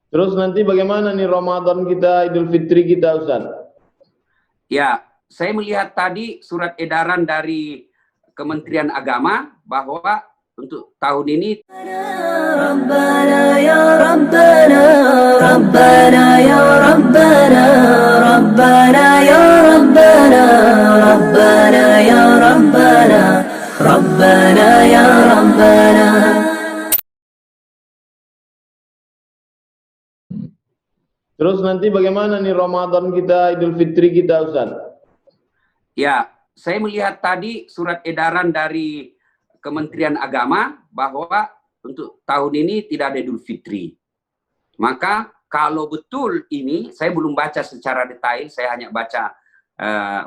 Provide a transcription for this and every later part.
Terus nanti bagaimana nih Ramadan kita, Idul Fitri kita, Ustaz? Ya, saya melihat tadi surat edaran dari Kementerian Agama bahwa untuk tahun ini ربنا يا ربنا ربنا يا ربنا ربنا يا ربنا ربنا يا ربنا ربنا يا ربنا. Terus nanti bagaimana nih Ramadan kita, Idul Fitri kita, Ustaz? ya, saya melihat tadi surat edaran dari Kementerian Agama bahwa untuk tahun ini tidak ada Idul Fitri. Maka kalau betul ini, saya belum baca secara detail, saya hanya baca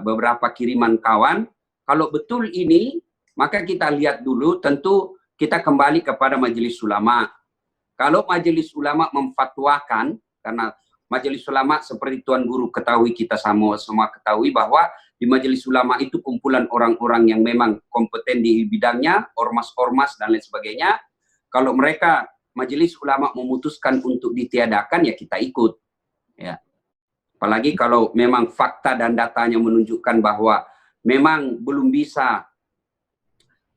beberapa kiriman kawan. Kalau betul ini, maka kita lihat dulu, tentu kita kembali kepada Majelis Ulama. Kalau Majelis Ulama memfatwakan, karena Majelis Ulama seperti Tuan Guru ketahui, kita semua ketahui bahwa di Majelis Ulama itu kumpulan orang-orang yang memang kompeten di bidangnya, ormas-ormas dan lain sebagainya. Kalau mereka Majelis Ulama memutuskan untuk ditiadakan, ya kita ikut. Ya. Apalagi kalau memang fakta dan datanya menunjukkan bahwa memang belum bisa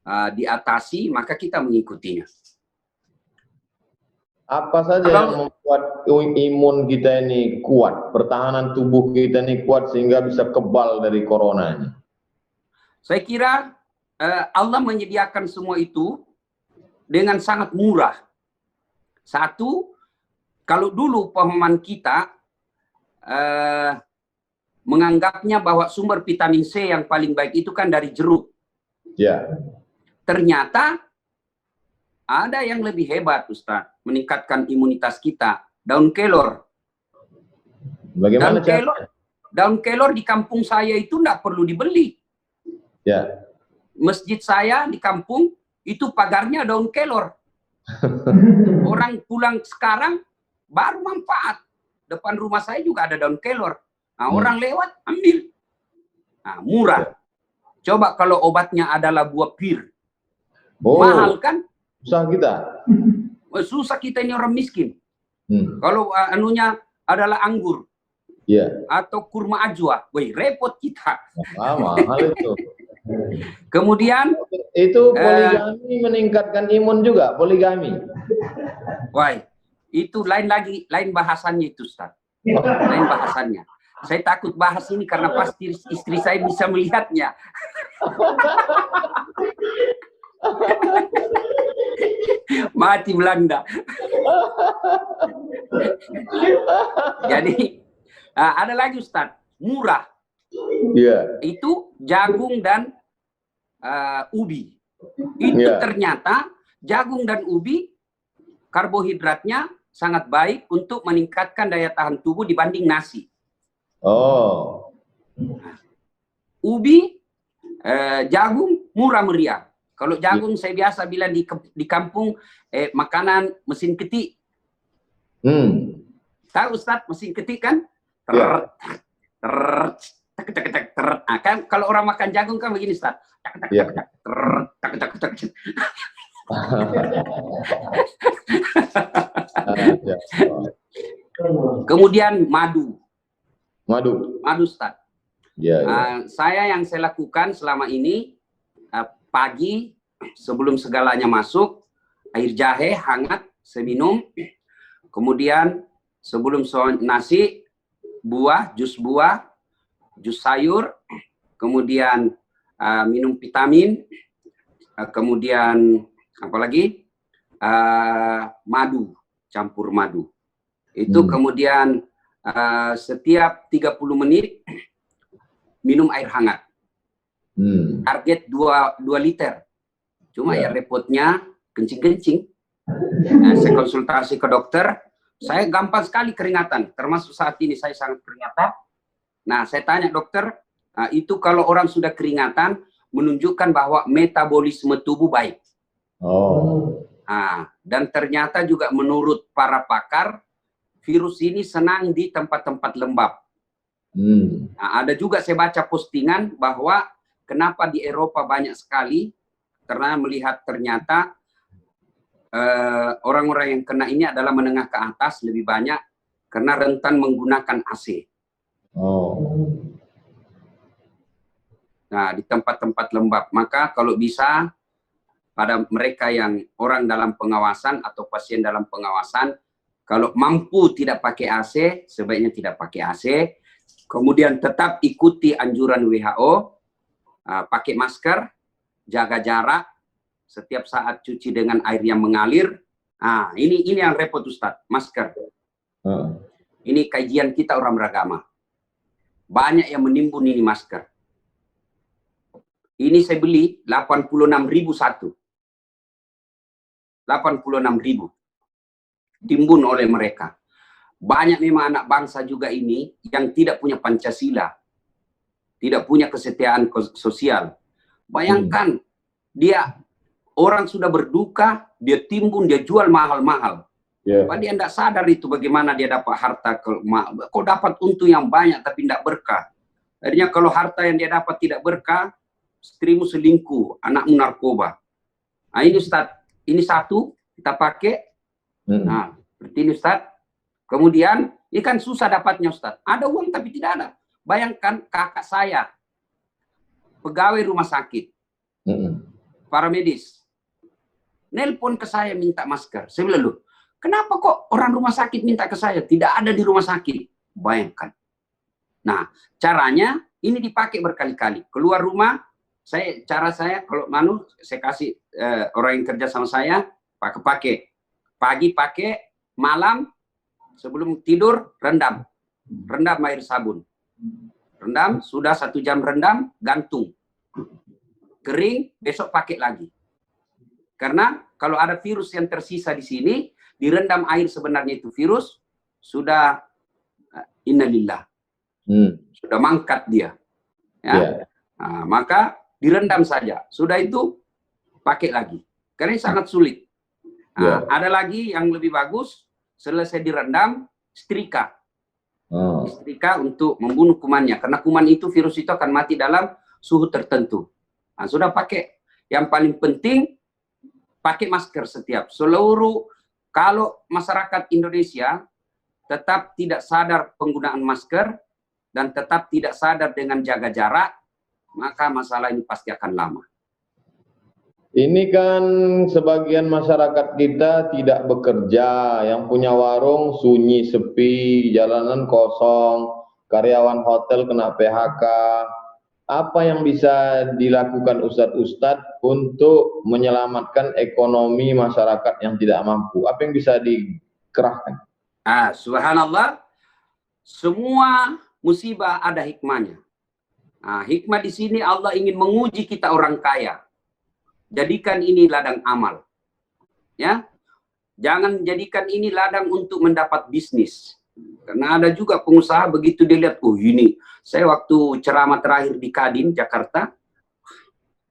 diatasi, maka kita mengikutinya. Apa saja yang membuat imun kita ini kuat, pertahanan tubuh kita ini kuat sehingga bisa kebal dari corona ini? Saya kira Allah menyediakan semua itu dengan sangat murah. Satu, kalau dulu pemahaman kita menganggapnya bahwa sumber vitamin C yang paling baik itu kan dari jeruk. Ya. Ternyata ada yang lebih hebat, Ustaz, meningkatkan imunitas kita. Daun kelor. Bagaimana Daun kelor di kampung saya itu tidak perlu dibeli. Ya. Masjid saya di kampung itu pagarnya daun kelor. Orang pulang sekarang baru manfaat. Depan rumah saya juga ada daun kelor. Nah, orang lewat ambil. Nah, murah. Coba kalau obatnya adalah buah pir. Mahal kan? Susah kita. Susah kita ini orang miskin. Kalau anunya adalah anggur. Ya. Atau kurma ajwa. Wih, repot kita. Mahal itu. Kemudian itu poligami meningkatkan imun juga, poligami. Wah, itu lain bahasannya itu, Ustaz. Lain bahasannya. Saya takut bahas ini karena pasti istri saya bisa melihatnya. Mati Belanda. Jadi ada lagi, Ustaz, murah. Yeah. Itu jagung dan ubi. Itu ternyata jagung dan ubi karbohidratnya sangat baik untuk meningkatkan daya tahan tubuh dibanding nasi. Oh. Ubi, jagung murah meriah. Kalau jagung saya biasa bilang di kampung makanan mesin ketik. Tahu Ustaz mesin ketik kan? Kan kalau orang makan jagung kan begini Ustaz. Kemudian madu. Madu Ustaz. Saya yang saya lakukan selama ini pagi sebelum segalanya masuk, air jahe hangat saya minum. Kemudian sebelum nasi, jus buah, jus sayur, kemudian minum vitamin, kemudian apa lagi? Madu, campur madu. Itu kemudian setiap 30 menit minum air hangat. Target 2 liter. Cuma ya repotnya kencing-kencing. Saya konsultasi ke dokter, saya gampang sekali keringatan. Termasuk saat ini saya sangat keringatan. Nah, saya tanya dokter, itu kalau orang sudah keringatan menunjukkan bahwa metabolisme tubuh baik. Dan ternyata juga menurut para pakar, virus ini senang di tempat-tempat lembab. Ada juga saya baca postingan bahwa kenapa di Eropa banyak sekali, karena melihat ternyata orang-orang yang kena ini adalah menengah ke atas lebih banyak karena rentan menggunakan AC. Nah, di tempat-tempat lembab. Maka kalau bisa pada mereka yang orang dalam pengawasan atau pasien dalam pengawasan, kalau mampu tidak pakai AC, sebaiknya tidak pakai AC. Kemudian tetap ikuti anjuran WHO, pakai masker, jaga jarak, setiap saat cuci dengan air yang mengalir. Nah, ini yang repot Ustadz, masker. Ini kajian kita orang beragama. Banyak yang menimbun ini masker. Ini saya beli 86.000 satu. 86.000 timbun oleh mereka. Banyak memang anak bangsa juga ini yang tidak punya Pancasila, tidak punya kesetiaan sosial. Bayangkan dia orang sudah berduka, dia timbun, dia jual mahal-mahal. Padahal dia tidak sadar itu bagaimana dia dapat harta. Kok dapat untung yang banyak tapi tidak berkah. Akhirnya kalau harta yang dia dapat tidak berkah, istrimu selingkuh, anakmu narkoba. Nah ini Ustaz, ini satu kita pakai. Nah, seperti ini Ustaz. Kemudian, ini kan susah dapatnya Ustaz. Ada uang tapi tidak ada. Bayangkan kakak saya, pegawai rumah sakit, para medis, nelpon ke saya minta masker. Saya bilang, loh, kenapa kok orang rumah sakit minta ke saya? Tidak ada di rumah sakit. Bayangkan. Nah, caranya ini dipakai berkali-kali. Keluar rumah, cara saya kalau saya kasih orang yang kerja sama saya pakai. Pagi pakai, malam sebelum tidur rendam air sabun. Rendam, sudah 1 jam rendam, gantung. Kering, besok pakai lagi. Karena kalau ada virus yang tersisa di sini, direndam air sebenarnya itu virus, sudah innalillah. Sudah mangkat dia. Ya. Nah, maka direndam saja. Sudah itu pakai lagi. Karena ini sangat sulit. Nah, ada lagi yang lebih bagus, selesai direndam, setrika. Setrika untuk membunuh kumannya. Karena kuman itu, virus itu akan mati dalam suhu tertentu. Nah, sudah pakai. Yang paling penting, pakai masker setiap. Kalau masyarakat Indonesia tetap tidak sadar penggunaan masker, dan tetap tidak sadar dengan jaga jarak, maka masalah ini pasti akan lama. Ini kan sebagian masyarakat kita tidak bekerja, yang punya warung sunyi, sepi, jalanan kosong, karyawan hotel kena PHK. Apa yang bisa dilakukan Ustadz untuk menyelamatkan ekonomi masyarakat yang tidak mampu? Apa yang bisa dikerahkan? Subhanallah, semua musibah ada hikmahnya. Nah, hikmah di sini Allah ingin menguji kita orang kaya. Jadikan ini ladang amal. Ya. Jangan jadikan ini ladang untuk mendapat bisnis. Karena ada juga pengusaha begitu dia lihat, oh ini, saya waktu ceramah terakhir di Kadin, Jakarta,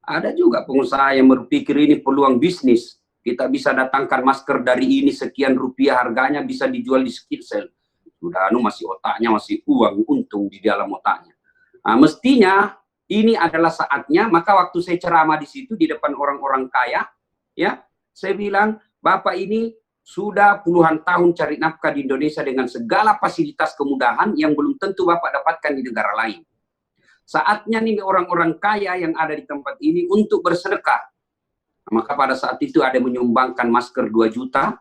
ada juga pengusaha yang berpikir ini peluang bisnis. Kita bisa datangkan masker dari ini sekian rupiah harganya, bisa dijual di Skitsel. Sudah masih otaknya, masih uang untung di dalam otaknya. Nah, mestinya ini adalah saatnya. Maka waktu saya ceramah di situ di depan orang-orang kaya, ya, saya bilang, Bapak ini sudah puluhan tahun cari nafkah di Indonesia dengan segala fasilitas kemudahan yang belum tentu Bapak dapatkan di negara lain. Saatnya nih orang-orang kaya yang ada di tempat ini untuk bersedekah. Maka pada saat itu ada menyumbangkan masker 2 juta,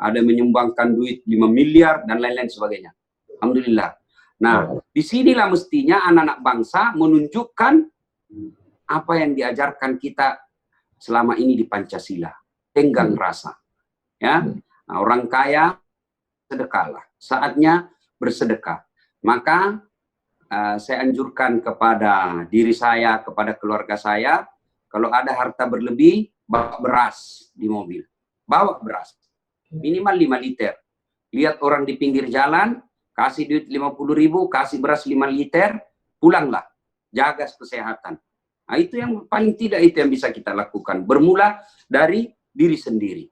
ada menyumbangkan duit 5 miliar, dan lain-lain sebagainya. Alhamdulillah. Nah, disinilah mestinya anak-anak bangsa menunjukkan apa yang diajarkan kita selama ini di Pancasila. Tenggang rasa. Ya, nah, orang kaya sedekahlah. Saatnya bersedekah. Maka saya anjurkan kepada diri saya, kepada keluarga saya, kalau ada harta berlebih, bawa beras di mobil. Bawa beras. Minimal 5 liter. Lihat orang di pinggir jalan, kasih duit 50.000, kasih beras 5 liter, pulanglah. Jaga kesehatan. Nah, itu yang paling tidak itu yang bisa kita lakukan. Bermula dari diri sendiri.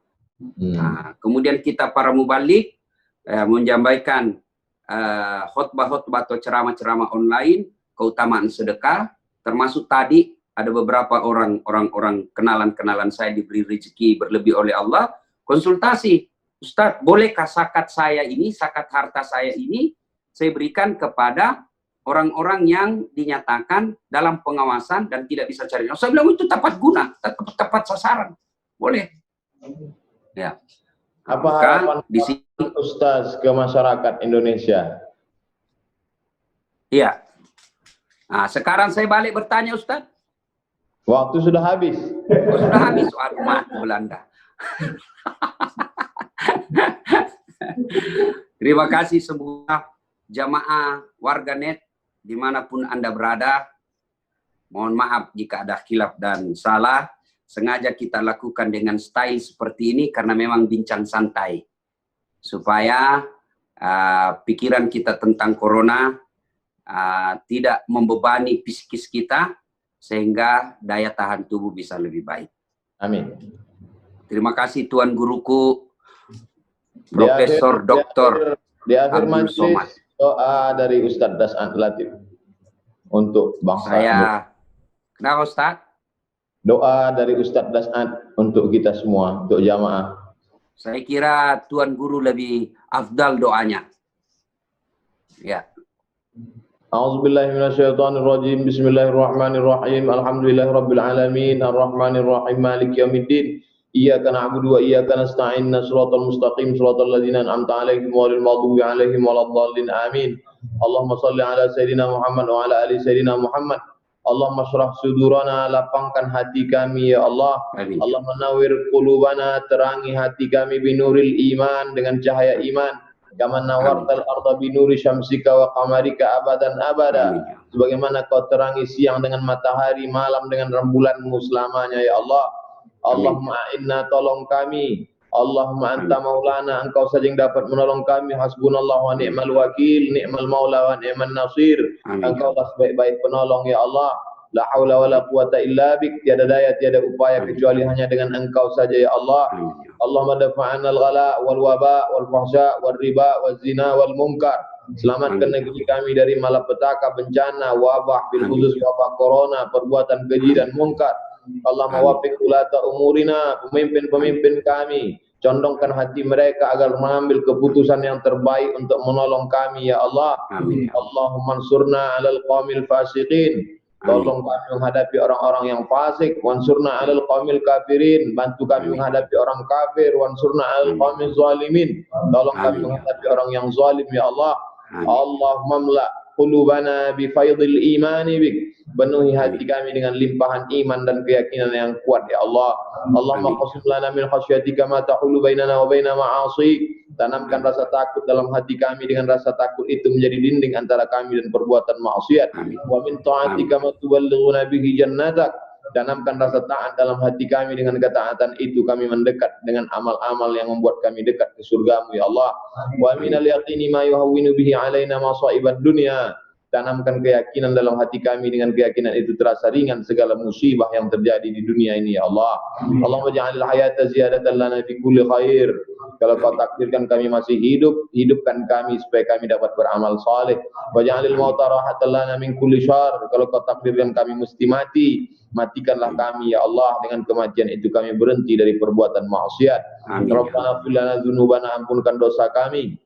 Nah, kemudian kita para mubalik menyampaikan khutbah-khutbah atau ceramah-ceramah online, keutamaan sedekah, termasuk tadi ada beberapa orang kenalan-kenalan saya diberi rezeki berlebih oleh Allah, konsultasi, Ustadz, bolehkah zakat saya ini, zakat harta saya ini, saya berikan kepada orang-orang yang dinyatakan dalam pengawasan dan tidak bisa cari. Saya bilang itu tepat guna, tepat sasaran, boleh. Ya. Apa Maka harapan di sini Ustaz ke masyarakat Indonesia? Iya. Nah, sekarang saya balik bertanya, Ustadz. Waktu sudah habis. Oh, sudah habis. Aduh, mati Belanda. Terima kasih semua jamaah warganet dimanapun Anda berada. Mohon maaf jika ada khilaf dan salah. Sengaja kita lakukan dengan style seperti ini karena memang bincang santai. Supaya pikiran kita tentang corona tidak membebani psikis kita, sehingga daya tahan tubuh bisa lebih baik. Amin. Terima kasih Tuan Guruku, Profesor Dr. Di akhir Abdul Somad. majelis doa dari Ustadz Das'an Latif untuk bangsa Indonesia. Kenapa Ustaz? Doa dari Ustadz Das'an untuk kita semua, untuk jamaah. Saya kira Tuan Guru lebih afdal doanya. Ya. A'udzubillahi minasyaitonirrajim. Bismillahirrahmanirrahim. Alhamdulillahirabbil alamin. Arrahmanirrahim. Maliki yaumiddin. Iyyaka na'budu wa iyyaka nasta'in. Shiratal mustaqim. Shiratal ladzina an'amta 'alaihim ghairil maghdubi 'alaihim waladdallin. Amin. Allahumma shalli ala sayidina Muhammad wa ala ali sayidina Muhammad. Allahumma syrah sudurana, lapangkan hati kami ya Allah. Amin. Allahumma nawwir qulubana, terangi hati kami binuril iman, dengan cahaya iman. Kama nawartal arda binuri syamsika wa qamarika abadan abada. Sebagaimana kau terangi siang dengan matahari, malam dengan rembulanmu selamanya ya Allah. Allahumma inna, tolong kami. Allahumma anta maulana, engkau saja yang dapat menolong kami. Hasbunallah wa ni'mal wakil, ni'mal maula wa ni'man nasir. Engkau lah sebaik-baik penolong ya Allah. La haula wa la quwata illa bik, tiada daya tiada upaya kecuali hanya dengan engkau saja ya Allah. Allahumma dafa'ana al-ghala wal waba wal fahsya wal riba wal zina wal munkar. Selamatkan negeri kami dari malapetaka, bencana, wabah, bil khusus wabah corona, perbuatan keji dan munkar. Allah mewaffiq ulata umurina, pemimpin-pemimpin kami, condongkan hati mereka agar mengambil keputusan yang terbaik untuk menolong kami ya Allah. Amin. Allahumma ansurna 'alal qaumil fasiqin. Tolong kami menghadapi orang-orang yang fasik. Wansurna 'alal qaumil kafirin. Bantu kami menghadapi orang kafir. Wansurna 'alal qaumil zalimin. Tolong kami menghadapi orang yang zalim ya Allah. Allahumma mla qulubana bi faidil imani bik. Penuhi hati kami dengan limpahan iman dan keyakinan yang kuat ya Allah. Allahumma qasim lana min khasyatika ma tahulu bainana wa baina ma'asik. Tanamkan rasa takut dalam hati kami, dengan rasa takut itu menjadi dinding antara kami dan perbuatan maksiat. Wa min ta'atika ma tuballighuna bihi jannatak. Tanamkan rasa taat dalam hati kami, dengan ketaatan itu kami mendekat dengan amal-amal yang membuat kami dekat ke surgamu ya Allah. Wa minal yaqini ma yuhawwinu bihi alaina masa'ibad dunya. Tanamkan keyakinan dalam hati kami, dengan keyakinan itu terasa ringan segala musibah yang terjadi di dunia ini ya Allah. Allahumma ja'alil hayata ziyadatan lana fi kulli khair. Kalau kau takdirkan kami masih hidup, hidupkan kami supaya kami dapat beramal saleh. Wa ja'alil mauta rahatan lana min kulli syarr. Kalau kau takdirkan kami mesti mati, matikanlah kami ya Allah. Dengan kematian itu kami berhenti dari perbuatan maksiat. Rabbana fil lana dzunubana, ampunkan dosa kami.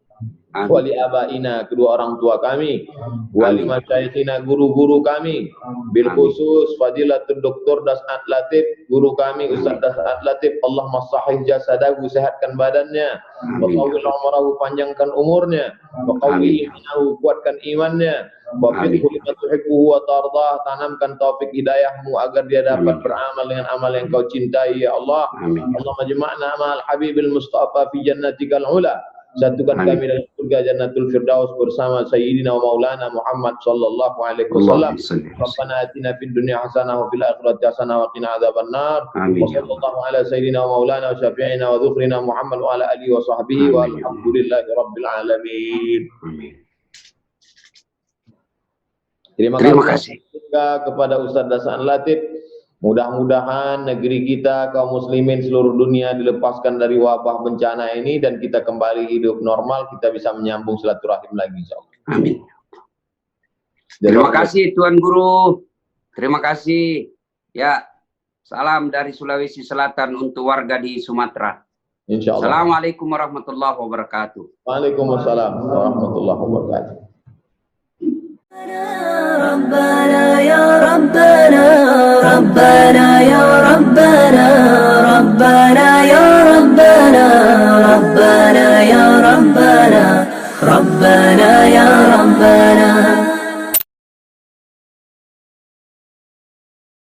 Wali abaina, kedua orang tua kami. Wali masyayikhina, guru-guru kami. Bil khusus Fadilatul Doktor Das'an Latif, guru kami Ustaz Das'an Latif. Allah masahih jasadahu, sehatkan badannya. Wa qawwil umrahu, panjangkan umurnya. Wa qawwi imanahu, kuatkan imannya. Wa fidhu lima tuhibbuhu wa tardah, tanamkan taufik hidayahmu agar dia dapat beramal dengan amal yang kau cintai ya Allah. Allahumma jama'na ma'al habibil mustafa fi jannatikal ula. Satukan kami dalam surga Jannatul Firdaus bersama Sayyidina wa Maulana Muhammad sallallahu alaihi wasallam. Rabbana atina fid dunya hasanah wa fil akhirati hasanah wa qina adzabannar. Wa sallallahu ala Sayyidina wa Maulana wa syafi'ina wa dzukhrina Muhammad wa ala alihi wa sahbihi walhamdulillahi rabbil alamin. Terima kasih juga kepada Ustaz Das'an Latif. Mudah-mudahan negeri kita, kaum muslimin seluruh dunia dilepaskan dari wabah bencana ini dan kita kembali hidup normal, kita bisa menyambung silaturahim lagi insyaallah. Amin. Terima kasih Tuan Guru. Terima kasih. Ya, salam dari Sulawesi Selatan untuk warga di Sumatera. Insyaallah. Assalamualaikum warahmatullahi wabarakatuh. Waalaikumsalam warahmatullahi wabarakatuh. ربنا يا ربنا ربنا يا ربنا ربنا يا ربنا ربنا يا ربنا ربنا يا ربنا